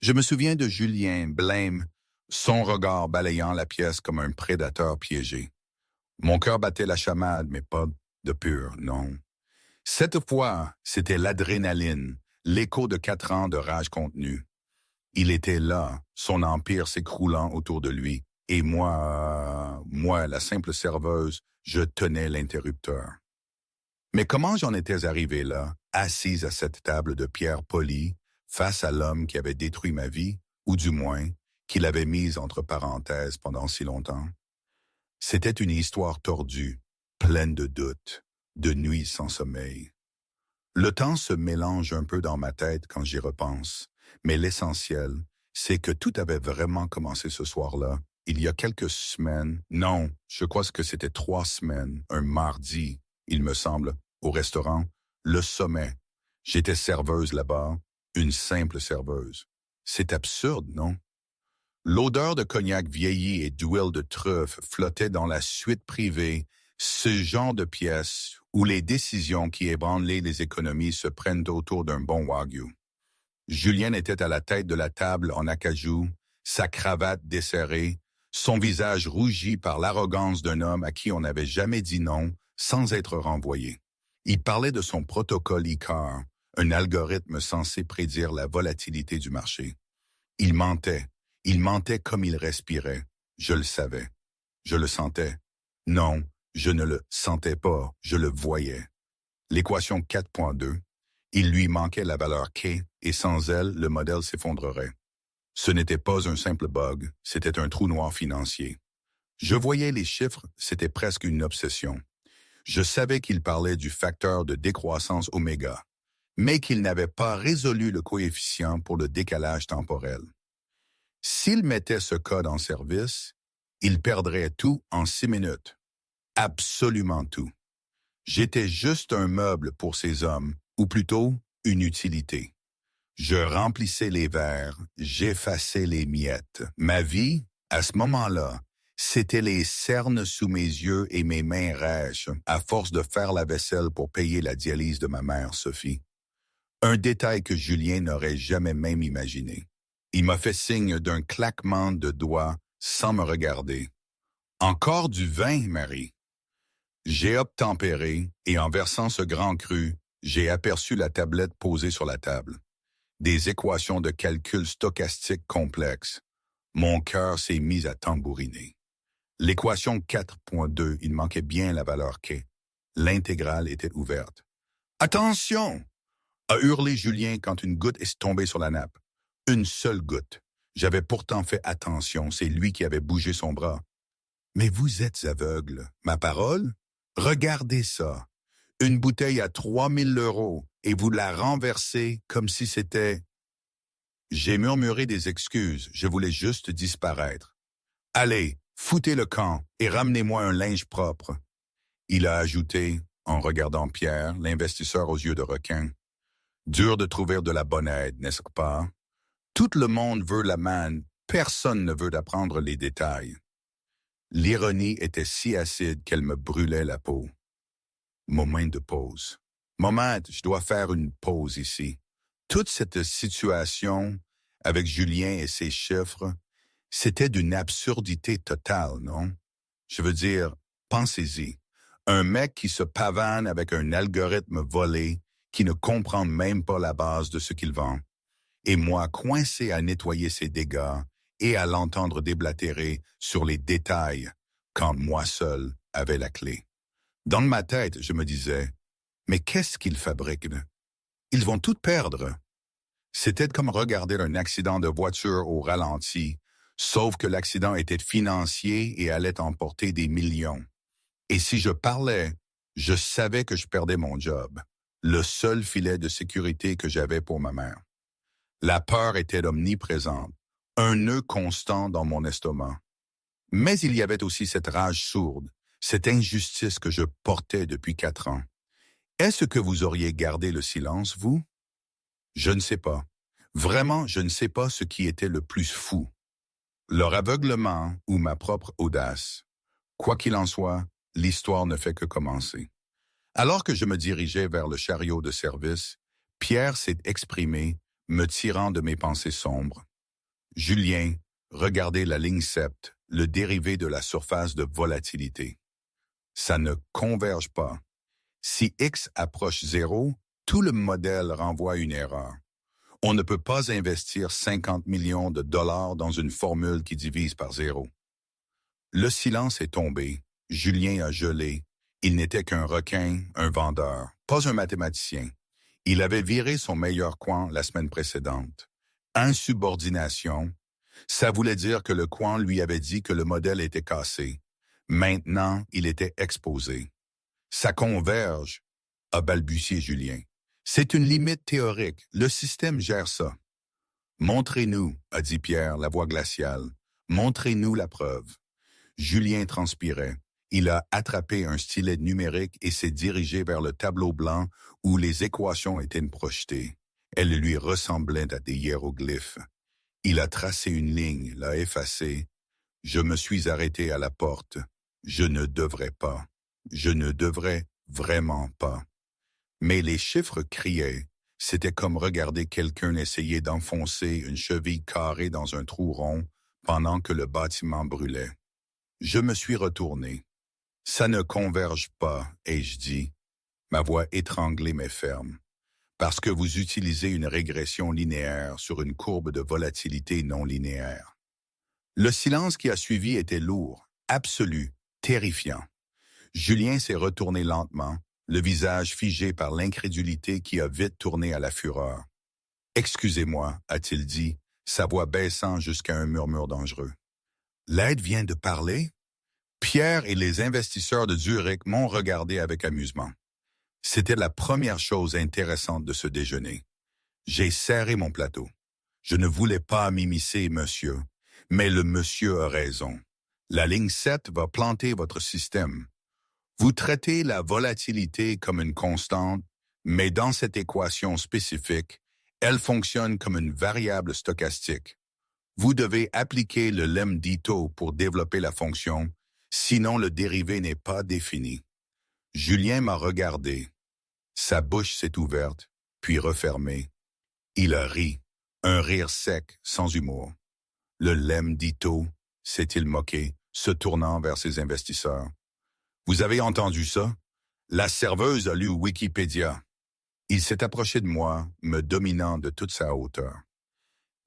Je me souviens de Julien blême, son regard balayant la pièce comme un prédateur piégé. Mon cœur battait la chamade, mais pas de pur, non. Cette fois, c'était l'adrénaline, l'écho de 4 ans de rage contenue. Il était là, son empire s'écroulant autour de lui, et moi, la simple serveuse, je tenais l'interrupteur. Mais comment j'en étais arrivé là, assise à cette table de pierre polie, face à l'homme qui avait détruit ma vie, ou du moins, qui l'avait mise entre parenthèses pendant si longtemps? C'était une histoire tordue, pleine de doutes, de nuits sans sommeil. Le temps se mélange un peu dans ma tête quand j'y repense, mais l'essentiel, c'est que tout avait vraiment commencé ce soir-là, il y a quelques semaines, non, je crois que c'était 3 semaines, un mardi, il me semble, au restaurant, Le Sommet. J'étais serveuse là-bas, une simple serveuse. C'est absurde, non? L'odeur de cognac vieilli et d'huile de truffe flottait dans la suite privée, ce genre de pièce où les décisions qui ébranlaient les économies se prennent autour d'un bon wagyu. Julien était à la tête de la table en acajou, sa cravate desserrée, son visage rougi par l'arrogance d'un homme à qui on n'avait jamais dit non sans être renvoyé. Il parlait de son protocole ICAR, un algorithme censé prédire la volatilité du marché. Il mentait. Il mentait comme il respirait. Je le savais. Je le sentais. Non, je ne le sentais pas, je le voyais. L'équation 4.2, il lui manquait la valeur K et sans elle, le modèle s'effondrerait. Ce n'était pas un simple bug, c'était un trou noir financier. Je voyais les chiffres, c'était presque une obsession. Je savais qu'il parlait du facteur de décroissance oméga, mais qu'il n'avait pas résolu le coefficient pour le décalage temporel. S'il mettait ce code en service, il perdrait tout en 6 minutes. Absolument tout. J'étais juste un meuble pour ces hommes, ou plutôt une utilité. Je remplissais les verres, j'effaçais les miettes. Ma vie, à ce moment-là, c'était les cernes sous mes yeux et mes mains rêches, à force de faire la vaisselle pour payer la dialyse de ma mère, Sophie. Un détail que Julien n'aurait jamais même imaginé. Il m'a fait signe d'un claquement de doigts sans me regarder. Encore du vin, Marie. J'ai obtempéré et en versant ce grand cru, j'ai aperçu la tablette posée sur la table. Des équations de calcul stochastique complexes. Mon cœur s'est mis à tambouriner. L'équation 4.2, il manquait bien la valeur K. L'intégrale était ouverte. « Attention !» a hurlé Julien quand une goutte est tombée sur la nappe. Une seule goutte. J'avais pourtant fait attention, c'est lui qui avait bougé son bras. « Mais vous êtes aveugle, ma parole? Regardez ça. Une bouteille à 3000 € et vous la renversez comme si c'était... » J'ai murmuré des excuses, je voulais juste disparaître. « Allez, foutez le camp et ramenez-moi un linge propre. » Il a ajouté, en regardant Pierre, l'investisseur aux yeux de requin. « Dur de trouver de la bonne aide, n'est-ce pas? Tout le monde veut la manne, personne ne veut apprendre les détails. » L'ironie était si acide qu'elle me brûlait la peau. Moment de pause. Moment, je dois faire une pause ici. Toute cette situation avec Julien et ses chiffres, c'était d'une absurdité totale, non? Je veux dire, pensez-y. Un mec qui se pavane avec un algorithme volé, qui ne comprend même pas la base de ce qu'il vend. Et moi, coincé à nettoyer ses dégâts et à l'entendre déblatérer sur les détails, quand moi seul avais la clé. Dans ma tête, je me disais, mais qu'est-ce qu'ils fabriquent? Ils vont tout perdre. C'était comme regarder un accident de voiture au ralenti, sauf que l'accident était financier et allait emporter des millions. Et si je parlais, je savais que je perdais mon job, le seul filet de sécurité que j'avais pour ma mère. La peur était omniprésente, un nœud constant dans mon estomac. Mais il y avait aussi cette rage sourde, cette injustice que je portais depuis 4 ans. Est-ce que vous auriez gardé le silence, vous? Je ne sais pas. Vraiment, je ne sais pas ce qui était le plus fou. Leur aveuglement ou ma propre audace. Quoi qu'il en soit, l'histoire ne fait que commencer. Alors que je me dirigeais vers le chariot de service, Pierre s'est exprimé, me tirant de mes pensées sombres. Julien, regardez la ligne sept, le dérivé de la surface de volatilité. Ça ne converge pas. Si X approche 0, tout le modèle renvoie une erreur. On ne peut pas investir 50 millions de dollars dans une formule qui divise par 0. Le silence est tombé. Julien a gelé. Il n'était qu'un requin, un vendeur, pas un mathématicien. Il avait viré son meilleur coin la semaine précédente. Insubordination. Ça voulait dire que le coin lui avait dit que le modèle était cassé. Maintenant, il était exposé. Ça converge, a balbutié Julien. C'est une limite théorique. Le système gère ça. Montrez-nous, a dit Pierre, la voix glaciale. Montrez-nous la preuve. Julien transpirait. Il a attrapé un stylet numérique et s'est dirigé vers le tableau blanc où les équations étaient projetées. Elles lui ressemblaient à des hiéroglyphes. Il a tracé une ligne, l'a effacée. Je me suis arrêté à la porte. Je ne devrais pas. Je ne devrais vraiment pas. Mais les chiffres criaient. C'était comme regarder quelqu'un essayer d'enfoncer une cheville carrée dans un trou rond pendant que le bâtiment brûlait. Je me suis retourné. Ça ne converge pas, ai-je dit. Ma voix étranglée mais ferme. Parce que vous utilisez une régression linéaire sur une courbe de volatilité non linéaire. Le silence qui a suivi était lourd, absolu, terrifiant. Julien s'est retourné lentement, le visage figé par l'incrédulité qui a vite tourné à la fureur. « Excusez-moi » a-t-il dit, sa voix baissant jusqu'à un murmure dangereux. « L'aide vient de parler ?» Pierre et les investisseurs de Zurich m'ont regardé avec amusement. C'était la première chose intéressante de ce déjeuner. J'ai serré mon plateau. Je ne voulais pas m'immiscer, monsieur, mais le monsieur a raison. La ligne 7 va planter votre système. Vous traitez la volatilité comme une constante, mais dans cette équation spécifique, elle fonctionne comme une variable stochastique. Vous devez appliquer le lemme d'Ito pour développer la fonction, sinon le dérivé n'est pas défini. Julien m'a regardé. Sa bouche s'est ouverte, puis refermée. Il a ri, un rire sec, sans humour. Le lemme d'Ito, s'est-il moqué, se tournant vers ses investisseurs. Vous avez entendu ça? La serveuse a lu Wikipédia. Il s'est approché de moi, me dominant de toute sa hauteur.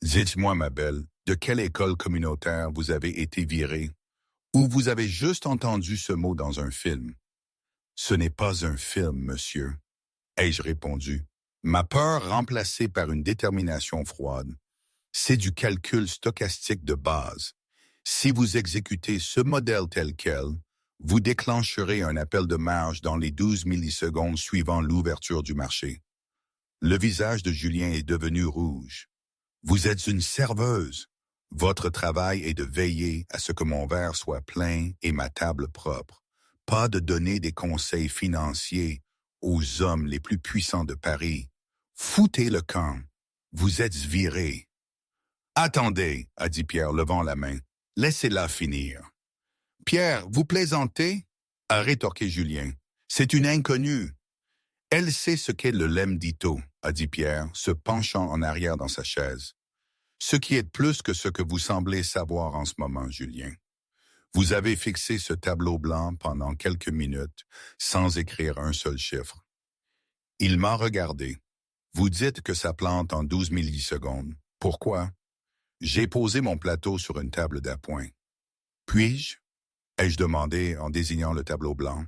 Dites-moi, ma belle, de quelle école communautaire vous avez été virée? Ou vous avez juste entendu ce mot dans un film? Ce n'est pas un film, monsieur, ai-je répondu. Ma peur remplacée par une détermination froide. C'est du calcul stochastique de base. Si vous exécutez ce modèle tel quel, vous déclencherez un appel de marge dans les 12 millisecondes suivant l'ouverture du marché. Le visage de Julien est devenu rouge. Vous êtes une serveuse. Votre travail est de veiller à ce que mon verre soit plein et ma table propre. Pas de donner des conseils financiers aux hommes les plus puissants de Paris. Foutez le camp. Vous êtes viré. Attendez, a dit Pierre, levant la main. Laissez-la finir. Pierre, vous plaisantez? A rétorqué Julien. C'est une inconnue. Elle sait ce qu'est le lemme d'Ito, a dit Pierre, se penchant en arrière dans sa chaise. Ce qui est plus que ce que vous semblez savoir en ce moment, Julien. Vous avez fixé ce tableau blanc pendant quelques minutes, sans écrire un seul chiffre. Il m'a regardé. Vous dites que ça plante en 12 millisecondes. Pourquoi? J'ai posé mon plateau sur une table d'appoint. Puis-je? Ai-je demandé en désignant le tableau blanc.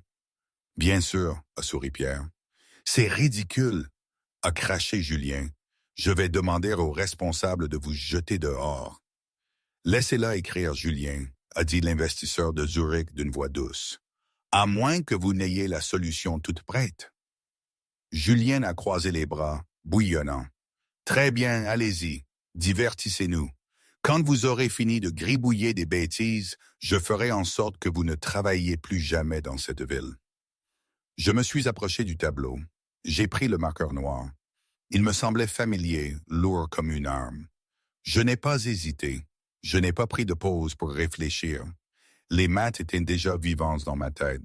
Bien sûr, a souri Pierre. C'est ridicule, a craché Julien. Je vais demander aux responsables de vous jeter dehors. Laissez-la écrire, Julien, a dit l'investisseur de Zurich d'une voix douce. À moins que vous n'ayez la solution toute prête. Julien a croisé les bras, bouillonnant. Très bien, allez-y, divertissez-nous. Quand vous aurez fini de gribouiller des bêtises, je ferai en sorte que vous ne travailliez plus jamais dans cette ville. Je me suis approché du tableau. J'ai pris le marqueur noir. Il me semblait familier, lourd comme une arme. Je n'ai pas hésité. Je n'ai pas pris de pause pour réfléchir. Les maths étaient déjà vivantes dans ma tête.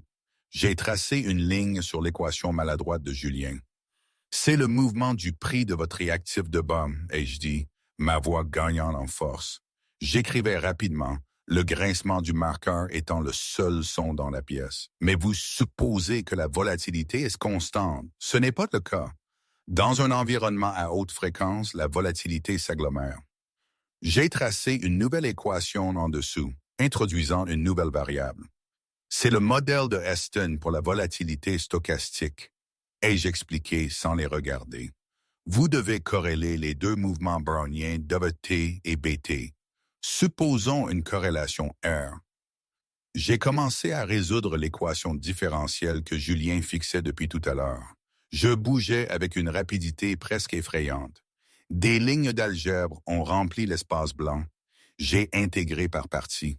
J'ai tracé une ligne sur l'équation maladroite de Julien. C'est le mouvement du prix de votre réactif de bas, ai-je dit, ma voix gagnant en force. J'écrivais rapidement, le grincement du marqueur étant le seul son dans la pièce. Mais vous supposez que la volatilité est constante. Ce n'est pas le cas. Dans un environnement à haute fréquence, la volatilité s'agglomère. J'ai tracé une nouvelle équation en dessous, introduisant une nouvelle variable. C'est le modèle de Heston pour la volatilité stochastique. Ai-je expliqué sans les regarder. Vous devez corréler les deux mouvements browniens WT et BT. Supposons une corrélation R. J'ai commencé à résoudre l'équation différentielle que Julien fixait depuis tout à l'heure. Je bougeais avec une rapidité presque effrayante. Des lignes d'algèbre ont rempli l'espace blanc. J'ai intégré par partie.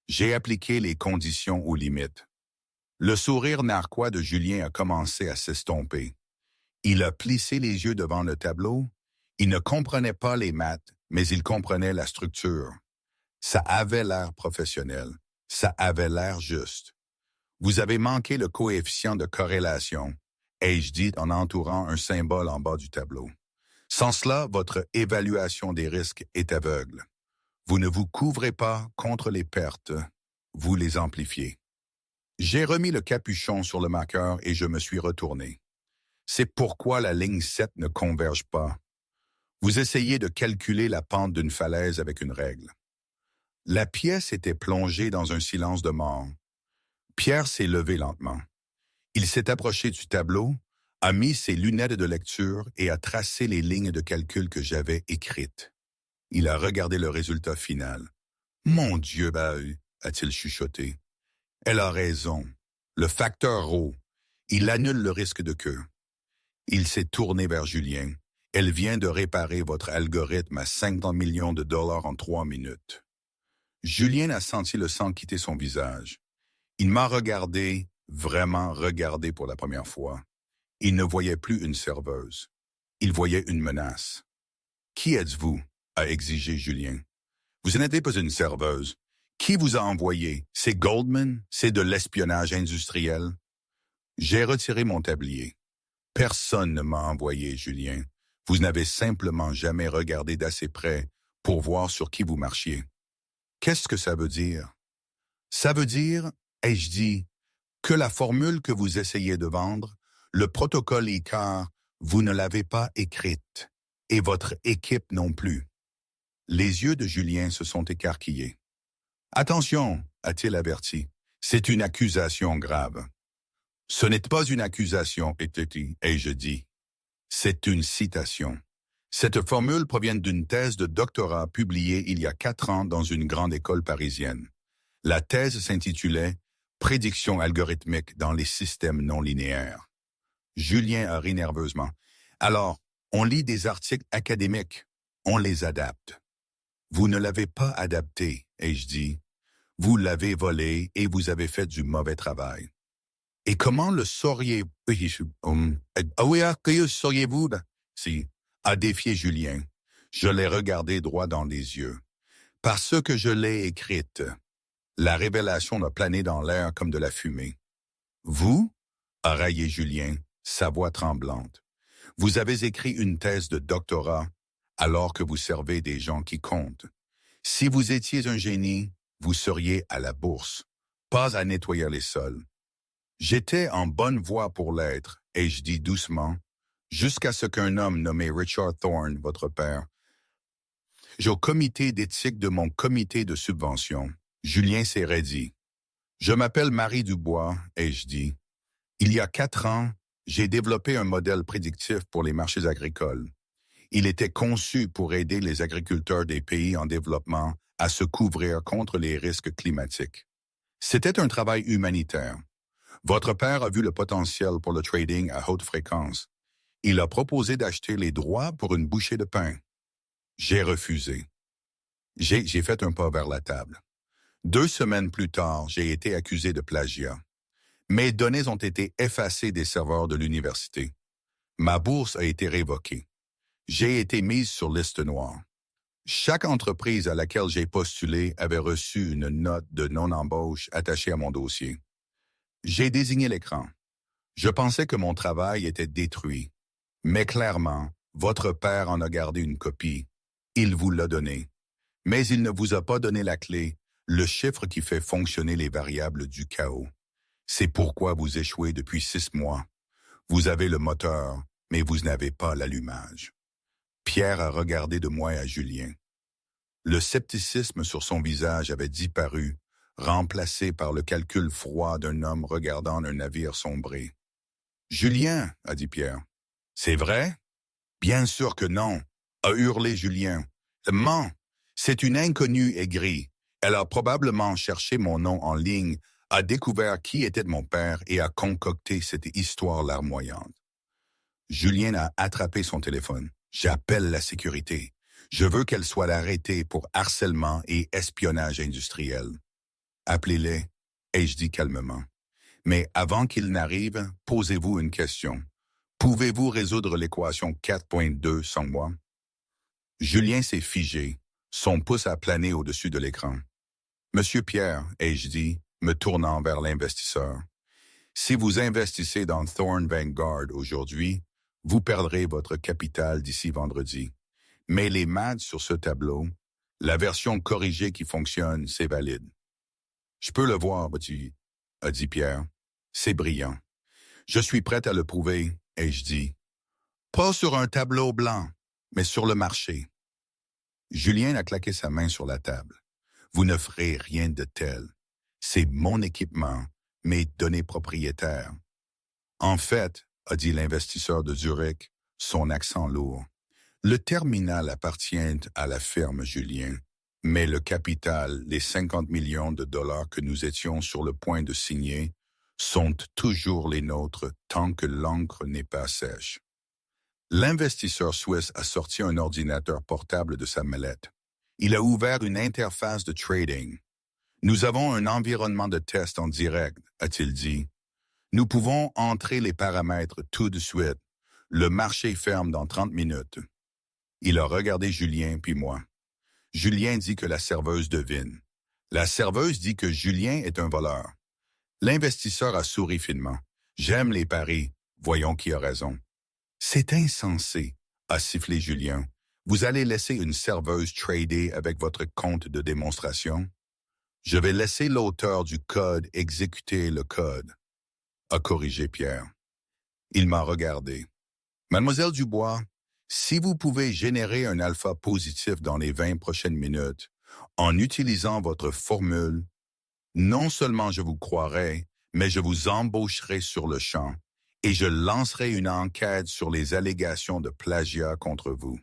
J'ai appliqué les conditions aux limites. Le sourire narquois de Julien a commencé à s'estomper. Il a plissé les yeux devant le tableau. Il ne comprenait pas les maths, mais il comprenait la structure. Ça avait l'air professionnel. Ça avait l'air juste. Vous avez manqué le coefficient de corrélation, ai-je dit en entourant un symbole en bas du tableau. Sans cela, votre évaluation des risques est aveugle. Vous ne vous couvrez pas contre les pertes, vous les amplifiez. J'ai remis le capuchon sur le marqueur et je me suis retourné. C'est pourquoi la ligne 7 ne converge pas. Vous essayez de calculer la pente d'une falaise avec une règle. La pièce était plongée dans un silence de mort. Pierre s'est levé lentement. Il s'est approché du tableau, a mis ses lunettes de lecture et a tracé les lignes de calcul que j'avais écrites. Il a regardé le résultat final. « Mon Dieu, Bahut !» a-t-il chuchoté. « Elle a raison. Le facteur ρ, il annule le risque de queue. » Il s'est tourné vers Julien. « Elle vient de réparer votre algorithme à 50 millions de dollars en 3 minutes. » Julien a senti le sang quitter son visage. Il m'a regardé, vraiment regardé pour la première fois. Il ne voyait plus une serveuse. Il voyait une menace. « Qui êtes-vous » a exigé Julien. « Vous n'êtes pas une serveuse. Qui vous a envoyé? C'est Goldman? C'est de l'espionnage industriel? » J'ai retiré mon tablier. « Personne ne m'a envoyé, Julien. Vous n'avez simplement jamais regardé d'assez près pour voir sur qui vous marchiez. » Qu'est-ce que ça veut dire? Ça veut dire, ai-je dit, que la formule que vous essayez de vendre, le protocole ICAR, vous ne l'avez pas écrite, et votre équipe non plus. Les yeux de Julien se sont écarquillés. « Attention » a-t-il averti, « c'est une accusation grave. »« Ce n'est pas une accusation, ai-je dit. C'est une citation. Cette formule provient d'une thèse de doctorat publiée il y a 4 ans dans une grande école parisienne. La thèse s'intitulait « Prédiction algorithmique dans les systèmes non linéaires ». Julien a ri nerveusement. « Alors, on lit des articles académiques, on les adapte. »« Vous ne l'avez pas adapté, ai-je dit. Vous l'avez volé et vous avez fait du mauvais travail. »« Et comment le sauriez-vous? Si, a défié Julien. Je l'ai regardé droit dans les yeux. Parce que je l'ai écrite. La révélation a plané dans l'air comme de la fumée. « Vous » a raillé Julien, sa voix tremblante. « Vous avez écrit une thèse de doctorat alors que vous servez des gens qui comptent. Si vous étiez un génie, vous seriez à la bourse, pas à nettoyer les sols. J'étais en bonne voie pour l'être, ai-je dit doucement, jusqu'à ce qu'un homme nommé Richard Thorne, votre père, au comité d'éthique de mon comité de subvention. Julien s'est raidi. Je m'appelle Marie Dubois, ai-je dit. Il y a 4 ans, j'ai développé un modèle prédictif pour les marchés agricoles. Il était conçu pour aider les agriculteurs des pays en développement à se couvrir contre les risques climatiques. C'était un travail humanitaire. Votre père a vu le potentiel pour le trading à haute fréquence. Il a proposé d'acheter les droits pour une bouchée de pain. J'ai refusé. J'ai fait un pas vers la table. 2 semaines plus tard, j'ai été accusé de plagiat. Mes données ont été effacées des serveurs de l'université. Ma bourse a été révoquée. J'ai été mise sur liste noire. Chaque entreprise à laquelle j'ai postulé avait reçu une note de non-embauche attachée à mon dossier. J'ai désigné l'écran. Je pensais que mon travail était détruit. Mais clairement, votre père en a gardé une copie. Il vous l'a donnée. Mais il ne vous a pas donné la clé, le chiffre qui fait fonctionner les variables du chaos. C'est pourquoi vous échouez depuis 6 mois. Vous avez le moteur, mais vous n'avez pas l'allumage. Pierre a regardé de moi à Julien. Le scepticisme sur son visage avait disparu, remplacé par le calcul froid d'un homme regardant un navire sombrer. « Julien, a dit Pierre. « C'est vrai? »« Bien sûr que non, a hurlé Julien. « Ment, c'est une inconnue aigrie. Elle a probablement cherché mon nom en ligne, a découvert qui était mon père et a concocté cette histoire larmoyante. » Julien a attrapé son téléphone. « J'appelle la sécurité. Je veux qu'elle soit arrêtée pour harcèlement et espionnage industriel. » « Appelez-les, ai-je dit calmement. Mais avant qu'il n'arrive, posez-vous une question. Pouvez-vous résoudre l'équation 4.2 sans moi? Julien s'est figé, son pouce a plané au-dessus de l'écran. Monsieur Pierre, ai-je dit, me tournant vers l'investisseur. Si vous investissez dans Thorn Vanguard aujourd'hui, vous perdrez votre capital d'ici vendredi. Mais les maths sur ce tableau, la version corrigée qui fonctionne, c'est valide. Je peux le voir, a dit Pierre. C'est brillant. Je suis prêt à le prouver, ai-je dit. Pas sur un tableau blanc, mais sur le marché. Julien a claqué sa main sur la table. Vous ne ferez rien de tel. C'est mon équipement, mes données propriétaires. En fait, a dit l'investisseur de Zurich, son accent lourd, le terminal appartient à la firme Julien. Mais le capital, les 50 millions de dollars que nous étions sur le point de signer, sont toujours les nôtres tant que l'encre n'est pas sèche. L'investisseur suisse a sorti un ordinateur portable de sa mallette. Il a ouvert une interface de trading. Nous avons un environnement de test en direct, a-t-il dit. Nous pouvons entrer les paramètres tout de suite. Le marché ferme dans 30 minutes. Il a regardé Julien puis moi. Julien dit que la serveuse devine. La serveuse dit que Julien est un voleur. L'investisseur a souri finement. J'aime les paris. Voyons qui a raison. C'est insensé, a sifflé Julien. Vous allez laisser une serveuse trader avec votre compte de démonstration? Je vais laisser l'auteur du code exécuter le code, a corrigé Pierre. Il m'a regardé. Mademoiselle Dubois, si vous pouvez générer un alpha positif dans les 20 prochaines minutes, en utilisant votre formule, non seulement je vous croirai, mais je vous embaucherai sur le champ et je lancerai une enquête sur les allégations de plagiat contre vous.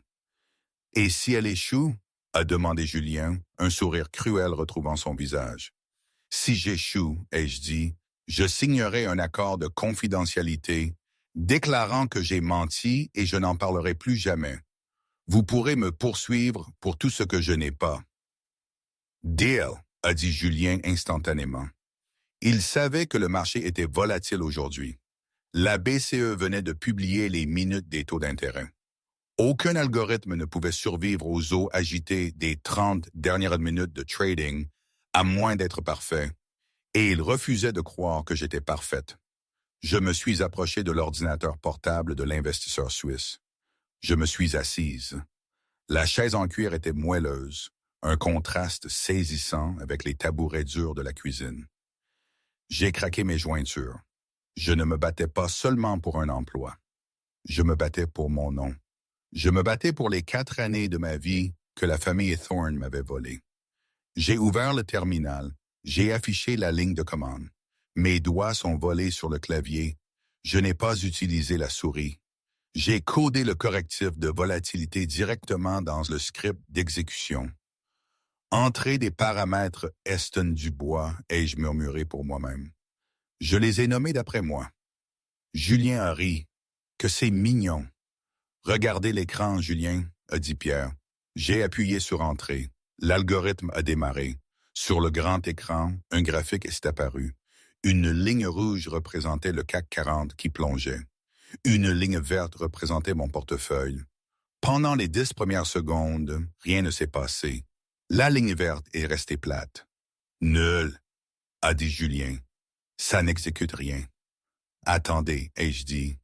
Et si elle échoue, a demandé Julien, un sourire cruel retrouvant son visage. Si j'échoue, ai-je dit, je signerai un accord de confidentialité déclarant que j'ai menti et je n'en parlerai plus jamais. Vous pourrez me poursuivre pour tout ce que je n'ai pas. Deal, a dit Julien instantanément. Il savait que le marché était volatile aujourd'hui. La BCE venait de publier les minutes des taux d'intérêt. Aucun algorithme ne pouvait survivre aux eaux agitées des 30 dernières minutes de trading, à moins d'être parfait, et il refusait de croire que j'étais parfaite. Je me suis approché de l'ordinateur portable de l'investisseur suisse. Je me suis assise. La chaise en cuir était moelleuse, un contraste saisissant avec les tabourets durs de la cuisine. J'ai craqué mes jointures. Je ne me battais pas seulement pour un emploi. Je me battais pour mon nom. Je me battais pour les 4 années de ma vie que la famille Thorn m'avait volées. J'ai ouvert le terminal. J'ai affiché la ligne de commande. Mes doigts sont volés sur le clavier. Je n'ai pas utilisé la souris. J'ai codé le correctif de volatilité directement dans le script d'exécution. Entrer des paramètres Eston Dubois, ai-je murmuré pour moi-même. Je les ai nommés d'après moi. Julien a ri. Que c'est mignon. Regardez l'écran, Julien, a dit Pierre. J'ai appuyé sur Entrée. L'algorithme a démarré. Sur le grand écran, un graphique est apparu. Une ligne rouge représentait le CAC 40 qui plongeait. Une ligne verte représentait mon portefeuille. Pendant les 10 premières secondes, rien ne s'est passé. La ligne verte est restée plate. Nul, a dit Julien. Ça n'exécute rien. Attendez, ai-je dit.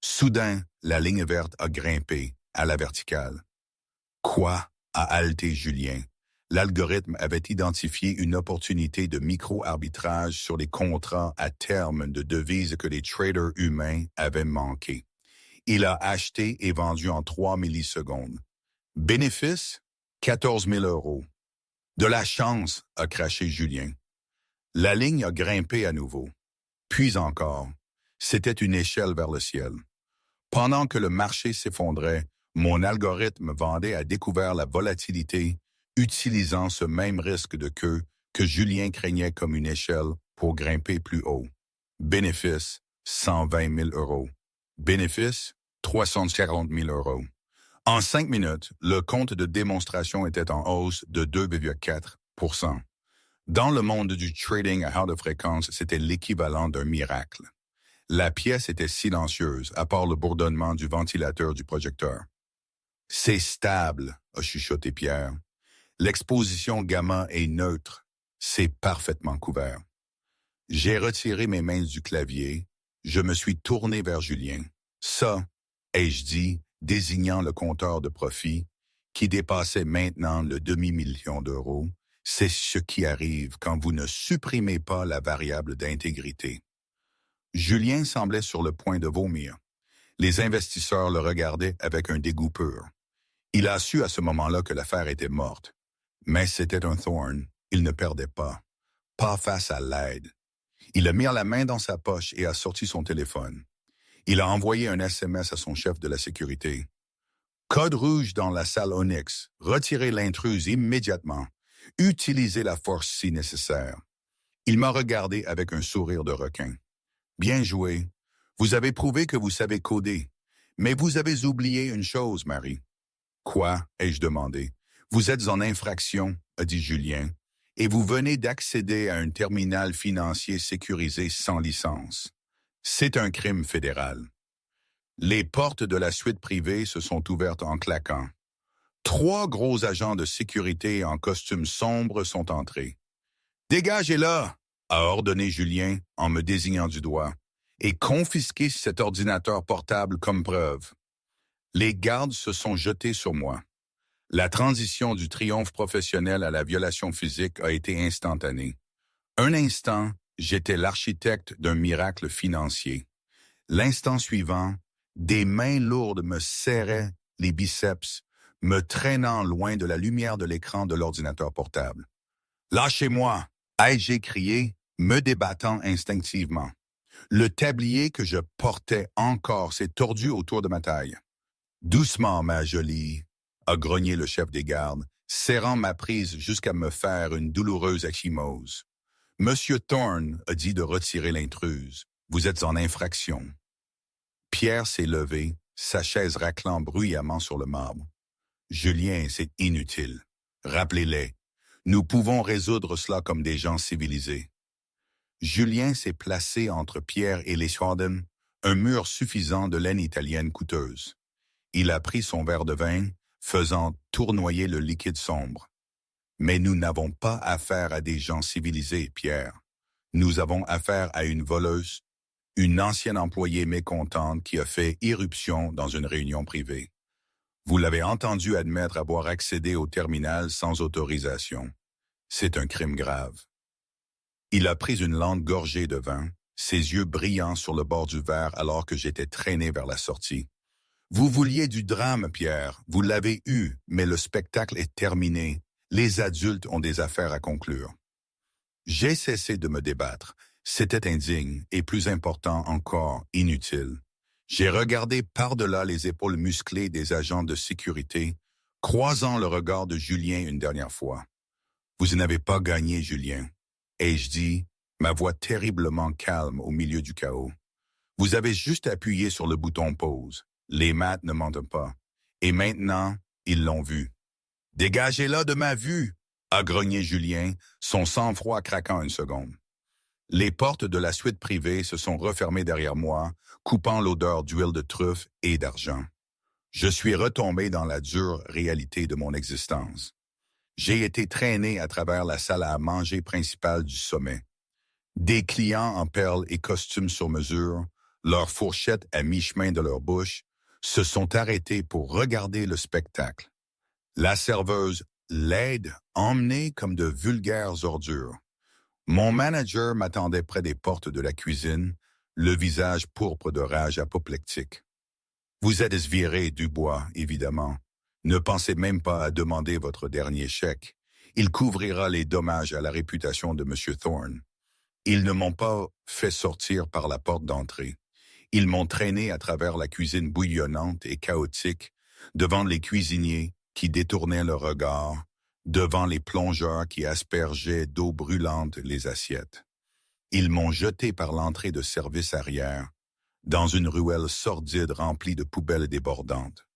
Soudain, la ligne verte a grimpé, à la verticale. Quoi? A haleté Julien. L'algorithme avait identifié une opportunité de micro-arbitrage sur les contrats à terme de devises que les traders humains avaient manqué. Il a acheté et vendu en 3 millisecondes. Bénéfice? 14 000 euros. De la chance, a craché Julien. La ligne a grimpé à nouveau. Puis encore. C'était une échelle vers le ciel. Pendant que le marché s'effondrait, mon algorithme vendait à découvert la volatilité, utilisant ce même risque de queue que Julien craignait comme une échelle pour grimper plus haut. Bénéfice, 120 000 euros. Bénéfice, 340 000 euros. En 5 minutes, le compte de démonstration était en hausse de 2,4%. Dans le monde du trading à haute fréquence, c'était l'équivalent d'un miracle. La pièce était silencieuse, à part le bourdonnement du ventilateur du projecteur. « C'est stable », a chuchoté Pierre. « L'exposition gamma est neutre. C'est parfaitement couvert. » J'ai retiré mes mains du clavier. Je me suis tourné vers Julien. « Ça », ai-je dit, désignant le compteur de profit, qui dépassait maintenant le demi-million d'euros, c'est ce qui arrive quand vous ne supprimez pas la variable d'intégrité. Julien semblait sur le point de vomir. Les investisseurs le regardaient avec un dégoût pur. Il a su à ce moment-là que l'affaire était morte. Mais c'était un Thorne, il ne perdait pas. Pas face à l'aide. Il a mis la main dans sa poche et a sorti son téléphone. Il a envoyé un SMS à son chef de la sécurité. Code rouge dans la salle Onyx. Retirez l'intruse immédiatement. Utilisez la force si nécessaire. Il m'a regardé avec un sourire de requin. Bien joué. Vous avez prouvé que vous savez coder. Mais vous avez oublié une chose, Marie. Quoi? Ai-je demandé. Vous êtes en infraction, a dit Julien, et vous venez d'accéder à un terminal financier sécurisé sans licence. C'est un crime fédéral. Les portes de la suite privée se sont ouvertes en claquant. 3 gros agents de sécurité en costume sombre sont entrés. « Dégagez-la !» a ordonné Julien en me désignant du doigt, et confisquez cet ordinateur portable comme preuve. Les gardes se sont jetés sur moi. La transition du triomphe professionnel à la violation physique a été instantanée. Un instant, j'étais l'architecte d'un miracle financier. L'instant suivant, des mains lourdes me serraient les biceps, me traînant loin de la lumière de l'écran de l'ordinateur portable. « Lâchez-moi » ai-je crié, me débattant instinctivement. Le tablier que je portais encore s'est tordu autour de ma taille. « Doucement, ma jolie » a grogné le chef des gardes, serrant ma prise jusqu'à me faire une douloureuse ecchymose. « Monsieur Thorne a dit de retirer l'intruse. Vous êtes en infraction. » Pierre s'est levé, sa chaise raclant bruyamment sur le marbre. « Julien, c'est inutile. Rappelez-les. Nous pouvons résoudre cela comme des gens civilisés. » Julien s'est placé entre Pierre et les Schwaden, un mur suffisant de laine italienne coûteuse. Il a pris son verre de vin, faisant tournoyer le liquide sombre. « Mais nous n'avons pas affaire à des gens civilisés, Pierre. Nous avons affaire à une voleuse, une ancienne employée mécontente qui a fait irruption dans une réunion privée. Vous l'avez entendu admettre avoir accédé au terminal sans autorisation. C'est un crime grave. » Il a pris une lente gorgée de vin, ses yeux brillants sur le bord du verre alors que j'étais traîné vers la sortie. « Vous vouliez du drame, Pierre. Vous l'avez eu, mais le spectacle est terminé. Les adultes ont des affaires à conclure. » J'ai cessé de me débattre. C'était indigne et, plus important encore, inutile. J'ai regardé par-delà les épaules musclées des agents de sécurité, croisant le regard de Julien une dernière fois. « Vous n'avez pas gagné, Julien. » ai-je dit, ma voix terriblement calme au milieu du chaos. « Vous avez juste appuyé sur le bouton pause. Les maths ne mentent pas. Et maintenant, ils l'ont vu. »« Dégagez-la de ma vue !» a grogné Julien, son sang-froid craquant une seconde. Les portes de la suite privée se sont refermées derrière moi, coupant l'odeur d'huile de truffe et d'argent. Je suis retombé dans la dure réalité de mon existence. J'ai été traîné à travers la salle à manger principale du sommet. Des clients en perles et costumes sur mesure, leurs fourchettes à mi-chemin de leur bouche, se sont arrêtés pour regarder le spectacle. La serveuse laides, emmenées comme de vulgaires ordures. Mon manager m'attendait près des portes de la cuisine, le visage pourpre de rage apoplectique. Vous êtes viré, Dubois, évidemment. Ne pensez même pas à demander votre dernier chèque. Il couvrira les dommages à la réputation de M. Thorne. Ils ne m'ont pas fait sortir par la porte d'entrée. Ils m'ont traîné à travers la cuisine bouillonnante et chaotique, devant les cuisiniers qui détournaient le regard, devant les plongeurs qui aspergeaient d'eau brûlante les assiettes. Ils m'ont jeté par l'entrée de service arrière, dans une ruelle sordide remplie de poubelles débordantes.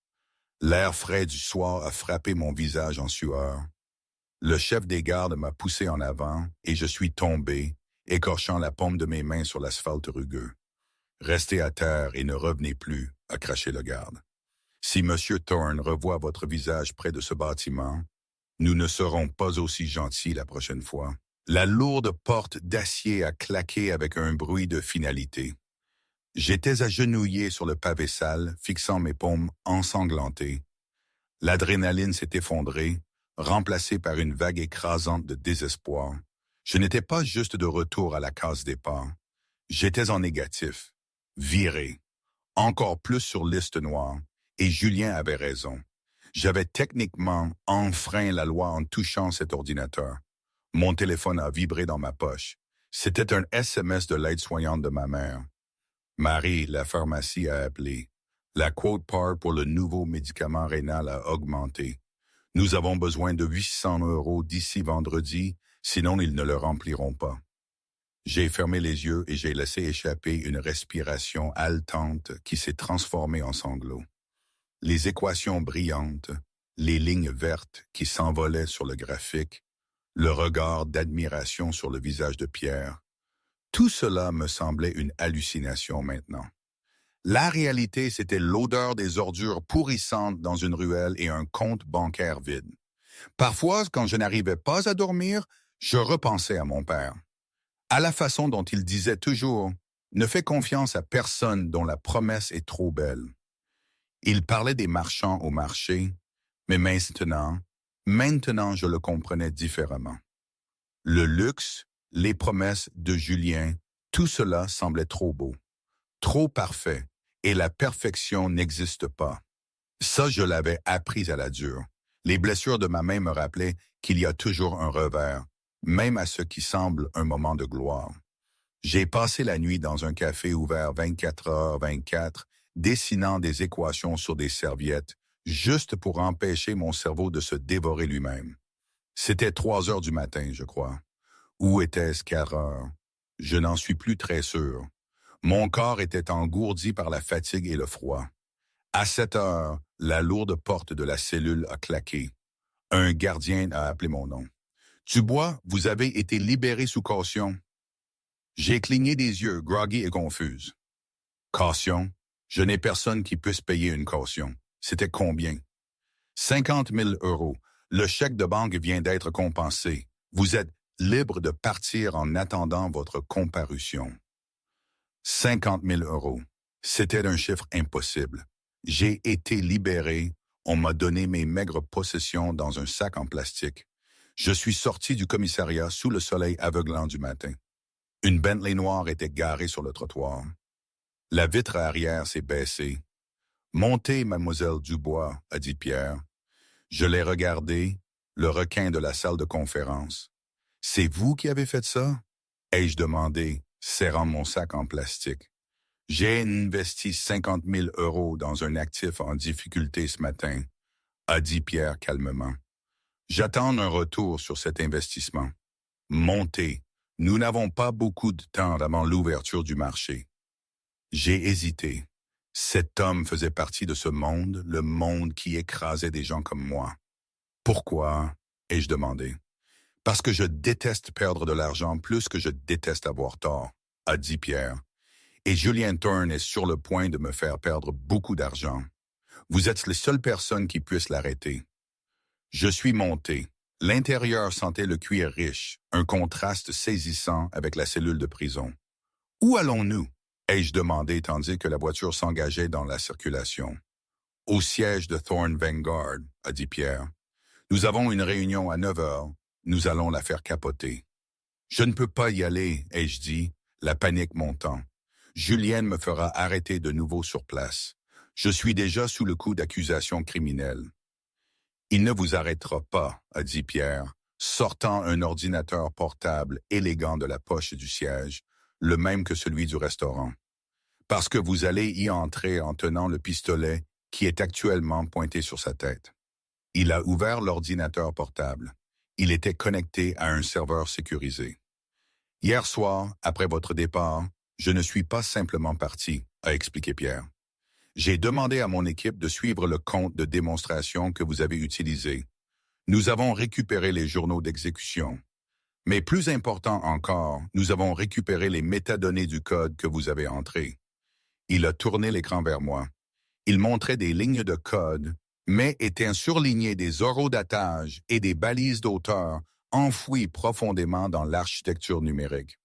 L'air frais du soir a frappé mon visage en sueur. Le chef des gardes m'a poussé en avant et je suis tombé, écorchant la paume de mes mains sur l'asphalte rugueux. « Restez à terre et ne revenez plus », a craché le garde. « Si M. Thorne revoit votre visage près de ce bâtiment, nous ne serons pas aussi gentils la prochaine fois. » La lourde porte d'acier a claqué avec un bruit de finalité. J'étais agenouillé sur le pavé sale, fixant mes paumes ensanglantées. L'adrénaline s'est effondrée, remplacée par une vague écrasante de désespoir. Je n'étais pas juste de retour à la case départ. J'étais en négatif, viré, encore plus sur liste noire, et Julien avait raison. J'avais techniquement enfreint la loi en touchant cet ordinateur. Mon téléphone a vibré dans ma poche. C'était un SMS de l'aide-soignante de ma mère. Marie, la pharmacie a appelé. La quote part pour le nouveau médicament rénal a augmenté. Nous avons besoin de 800 € d'ici vendredi, sinon ils ne le rempliront pas. J'ai fermé les yeux et j'ai laissé échapper une respiration haletante qui s'est transformée en sanglots. Les équations brillantes, les lignes vertes qui s'envolaient sur le graphique, le regard d'admiration sur le visage de Pierre, tout cela me semblait une hallucination maintenant. La réalité, c'était l'odeur des ordures pourrissantes dans une ruelle et un compte bancaire vide. Parfois, quand je n'arrivais pas à dormir, je repensais à mon père. À la façon dont il disait toujours « Ne fais confiance à personne dont la promesse est trop belle ». Il parlait des marchands au marché, mais maintenant je le comprenais différemment. Le luxe, les promesses de Julien, tout cela semblait trop beau, trop parfait, et la perfection n'existe pas. Ça, je l'avais appris à la dure. Les blessures de ma main me rappelaient qu'il y a toujours un revers, même à ce qui semble un moment de gloire. J'ai passé la nuit dans un café ouvert 24h/24, dessinant des équations sur des serviettes, juste pour empêcher mon cerveau de se dévorer lui-même. C'était 3 heures du matin, je crois. Ou était-ce 4 heures? Je n'en suis plus très sûr. Mon corps était engourdi par la fatigue et le froid. À 7 heures, la lourde porte de la cellule a claqué. Un gardien a appelé mon nom. « Dubois, vous avez été libéré sous caution. » J'ai cligné des yeux, groggy et confuse. « Caution? Je n'ai personne qui puisse payer une caution. C'était combien? » 50 000 €. Le chèque de banque vient d'être compensé. Vous êtes libre de partir en attendant votre comparution. 50 000 €. C'était un chiffre impossible. J'ai été libéré. On m'a donné mes maigres possessions dans un sac en plastique. Je suis sorti du commissariat sous le soleil aveuglant du matin. Une Bentley noire était garée sur le trottoir. La vitre arrière s'est baissée. « Montez, mademoiselle Dubois », a dit Pierre. Je l'ai regardé, le requin de la salle de conférence. « C'est vous qui avez fait ça ?» ai-je demandé, serrant mon sac en plastique. « J'ai investi 50 000 € dans un actif en difficulté ce matin », a dit Pierre calmement. « J'attends un retour sur cet investissement. Montez. Nous n'avons pas beaucoup de temps avant l'ouverture du marché. » J'ai hésité. Cet homme faisait partie de ce monde, le monde qui écrasait des gens comme moi. « Pourquoi ?» ai-je demandé. « Parce que je déteste perdre de l'argent plus que je déteste avoir tort », a dit Pierre. « Et Julien Thorne est sur le point de me faire perdre beaucoup d'argent. Vous êtes les seules personnes qui puissent l'arrêter. » Je suis monté. L'intérieur sentait le cuir riche, un contraste saisissant avec la cellule de prison. « Où allons-nous » ai-je demandé tandis que la voiture s'engageait dans la circulation. « Au siège de Thorne Vanguard », a dit Pierre. Nous avons une réunion à 9 heures. Nous allons la faire capoter. Je ne peux pas y aller, ai-je dit, la panique montant. Julienne me fera arrêter de nouveau sur place. Je suis déjà sous le coup d'accusations criminelles. Il ne vous arrêtera pas, a dit Pierre, sortant un ordinateur portable élégant de la poche du siège, le même que celui du restaurant. Parce que vous allez y entrer en tenant le pistolet qui est actuellement pointé sur sa tête. Il a ouvert l'ordinateur portable. Il était connecté à un serveur sécurisé. Hier soir, après votre départ, je ne suis pas simplement parti, a expliqué Pierre. J'ai demandé à mon équipe de suivre le compte de démonstration que vous avez utilisé. Nous avons récupéré les journaux d'exécution. Mais plus important encore, nous avons récupéré les métadonnées du code que vous avez entré. Il a tourné l'écran vers moi. Il montrait des lignes de code, mais était surligné des horodatage et des balises d'auteur enfouies profondément dans l'architecture numérique.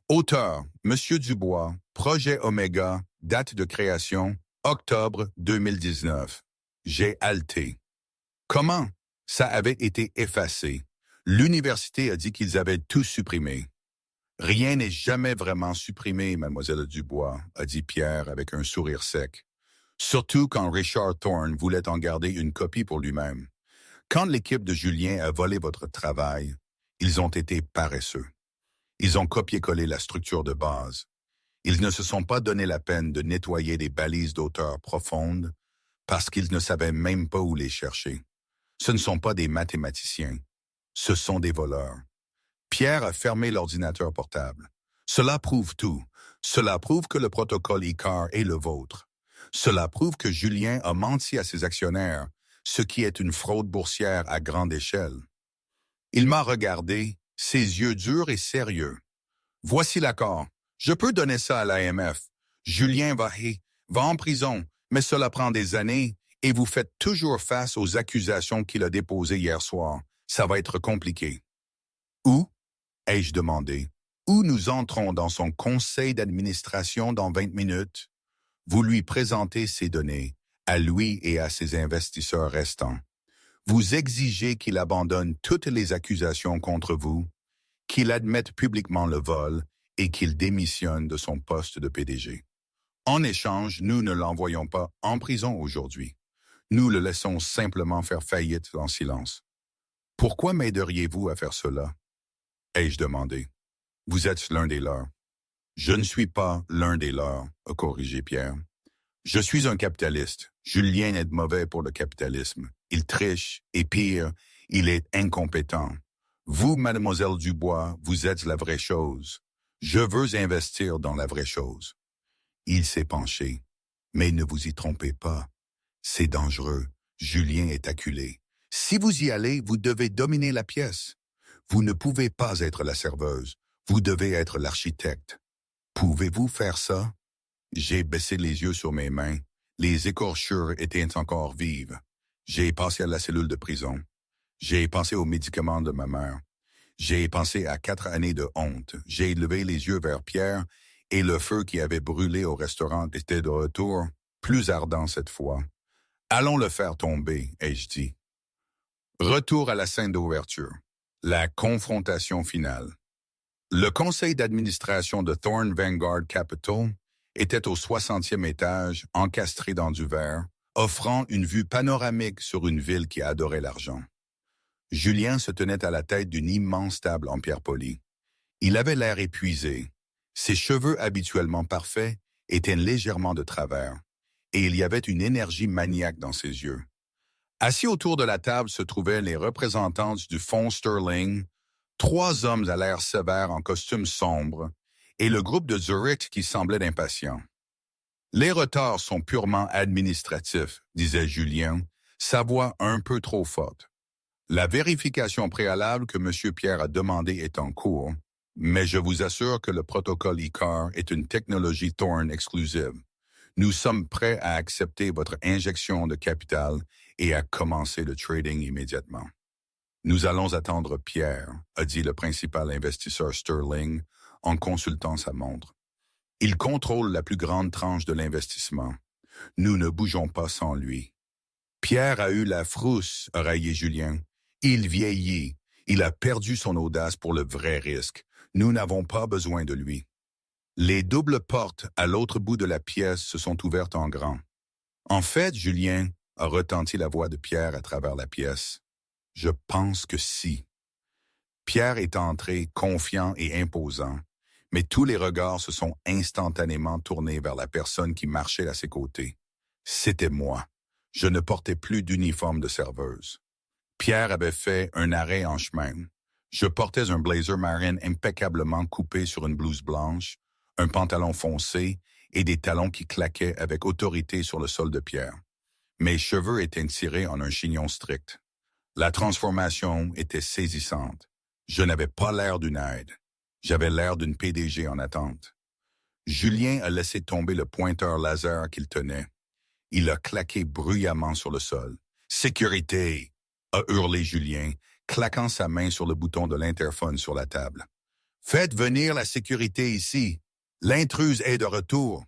Auteur, Monsieur Dubois, Projet Oméga, date de création, octobre 2019. J'ai halté. Comment? Ça avait été effacé. L'université a dit qu'ils avaient tout supprimé. Rien n'est jamais vraiment supprimé, mademoiselle Dubois, a dit Pierre avec un sourire sec. Surtout quand Richard Thorne voulait en garder une copie pour lui-même. Quand l'équipe de Julien a volé votre travail, ils ont été paresseux. Ils ont copié-collé la structure de base. Ils ne se sont pas donné la peine de nettoyer des balises d'auteur profondes parce qu'ils ne savaient même pas où les chercher. Ce ne sont pas des mathématiciens. Ce sont des voleurs. Pierre a fermé l'ordinateur portable. Cela prouve tout. Cela prouve que le protocole ICAR est le vôtre. Cela prouve que Julien a menti à ses actionnaires, ce qui est une fraude boursière à grande échelle. Il m'a regardé, ses yeux durs et sérieux. Voici l'accord. Je peux donner ça à l'AMF. Julien va en prison, mais cela prend des années et vous faites toujours face aux accusations qu'il a déposées hier soir. Ça va être compliqué. Où? Ai-je demandé. Où nous entrons dans son conseil d'administration dans 20 minutes? Vous lui présentez ces données, à lui et à ses investisseurs restants. Vous exigez qu'il abandonne toutes les accusations contre vous, qu'il admette publiquement le vol et qu'il démissionne de son poste de PDG. En échange, nous ne l'envoyons pas en prison aujourd'hui. Nous le laissons simplement faire faillite en silence. Pourquoi m'aideriez-vous à faire cela? Ai-je demandé. Vous êtes l'un des leurs. Je ne suis pas l'un des leurs, a corrigé Pierre. Je suis un capitaliste. Julien est mauvais pour le capitalisme. Il triche, et pire, il est incompétent. Vous, mademoiselle Dubois, vous êtes la vraie chose. Je veux investir dans la vraie chose. Il s'est penché. Mais ne vous y trompez pas. C'est dangereux. Julien est acculé. Si vous y allez, vous devez dominer la pièce. Vous ne pouvez pas être la serveuse. Vous devez être l'architecte. Pouvez-vous faire ça? J'ai baissé les yeux sur mes mains. Les écorchures étaient encore vives. J'ai pensé à la cellule de prison. J'ai pensé aux médicaments de ma mère. J'ai pensé à 4 années de honte. J'ai levé les yeux vers Pierre et le feu qui avait brûlé au restaurant était de retour, plus ardent cette fois. Allons le faire tomber, ai-je dit. Retour à la scène d'ouverture. La confrontation finale. Le conseil d'administration de Thorne Vanguard Capital était au 60e étage, encastré dans du verre, offrant une vue panoramique sur une ville qui adorait l'argent. Julien se tenait à la tête d'une immense table en pierre polie. Il avait l'air épuisé. Ses cheveux habituellement parfaits étaient légèrement de travers, et il y avait une énergie maniaque dans ses yeux. Assis autour de la table se trouvaient les représentants du fonds Sterling, 3 hommes à l'air sévère en costume sombre, et le groupe de Zurich qui semblait impatient. Les retards sont purement administratifs, disait Julien, sa voix un peu trop forte. La vérification préalable que M. Pierre a demandée est en cours, mais je vous assure que le protocole ICAR est une technologie Thorne exclusive. Nous sommes prêts à accepter votre injection de capital et à commencer le trading immédiatement. Nous allons attendre Pierre, a dit le principal investisseur Sterling en consultant sa montre. Il contrôle la plus grande tranche de l'investissement. Nous ne bougeons pas sans lui. Pierre a eu la frousse, a raillé Julien. Il vieillit. Il a perdu son audace pour le vrai risque. Nous n'avons pas besoin de lui. Les doubles portes à l'autre bout de la pièce se sont ouvertes en grand. En fait, Julien, a retenti la voix de Pierre à travers la pièce. Je pense que si. Pierre est entré, confiant et imposant, mais tous les regards se sont instantanément tournés vers la personne qui marchait à ses côtés. C'était moi. Je ne portais plus d'uniforme de serveuse. Pierre avait fait un arrêt en chemin. Je portais un blazer marin impeccablement coupé sur une blouse blanche, un pantalon foncé et des talons qui claquaient avec autorité sur le sol de pierre. Mes cheveux étaient tirés en un chignon strict. La transformation était saisissante. Je n'avais pas l'air d'une aide. J'avais l'air d'une PDG en attente. Julien a laissé tomber le pointeur laser qu'il tenait. Il a claqué bruyamment sur le sol. « Sécurité !» a hurlé Julien, claquant sa main sur le bouton de l'interphone sur la table. « Faites venir la sécurité ici. L'intruse est de retour. »«